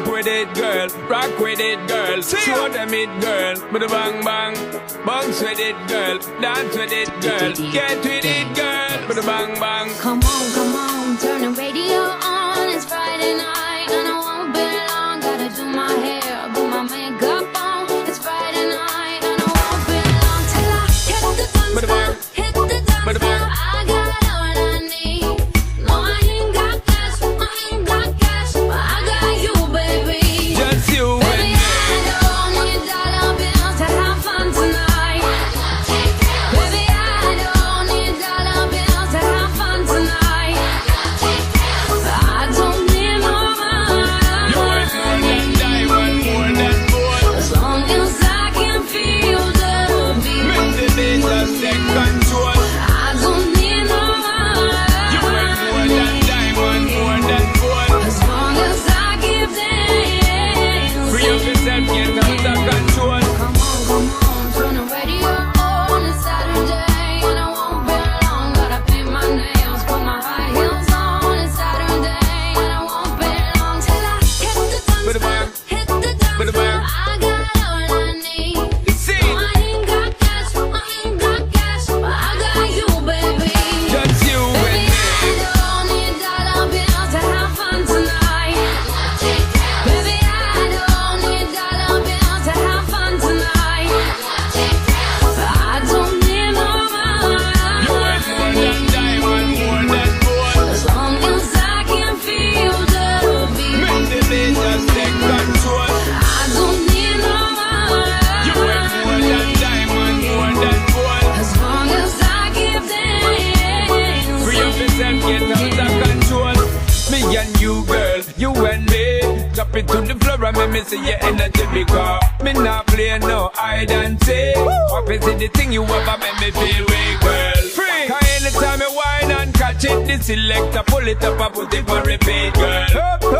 Rock with it, girl. Rock with it, girl. Show them it, girl. With a bang bang. Bounce with it, girl. Dance with it, girl. Get with it, girl. With a bang bang. Come on, turn the radio on. It's Friday night and I won't be long. Gotta do my hair, put my makeup on. It's Friday night and I won't be long till I hit the dance floor. Hit the dance floor. I got all I need. No, I ain't got cash, but I got you, baby. Just you and me. I don't need dollar bills to have fun tonight. Baby, I don't need dollar bills to have fun tonight. I don't need no money. You worth more than diamond, more than gold. As long as I can feel the beat. Make the beat just take control. I don't need no money. You worth more than diamond, more than gold. As long as I keep dancing. Free up yourself, get out of control. Come on, turn the radio on. It's Saturday and I won't be long. Gotta paint my nails, put my high heels on. It's Saturday and I won't be long till I hit the dance floor. Hit the dance floor. I got all I need. See, No, I ain't got cash, but I got you, baby. just you and Baby, me. I don't need dollar bills to have fun tonight. Baby, I don't need dollar bills to have fun tonight. I don't need no You worth more money. than diamond, more than gold. As long as I can feel the beat. Make the beat just take control. I don't need no You worth more than money. diamond, more than gold. As long as I keep dancing. Free up yourself, get out of control. Me and you, girl, you and me. Drop it to the floor and make me see your energy because me not play no hide and seek. What is it the thing you ever make me feel weak, girl? Free. Cause anytime you whine and catch it, the selector pull it up and put it for repeat, girl.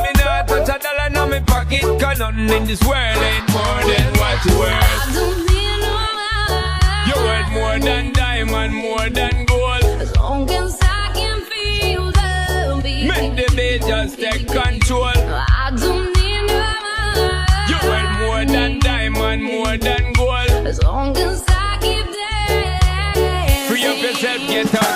Me not touch a dollar in my pocket, cause nothing in this world ain't more than what you worth. I don't need no money. You worth more than diamond, more than gold. As long as I can feel the beat. Make the beat just take control. I don't need no money. You worth more than diamond, more than gold. As long as I keep dancing. Free up yourself, get out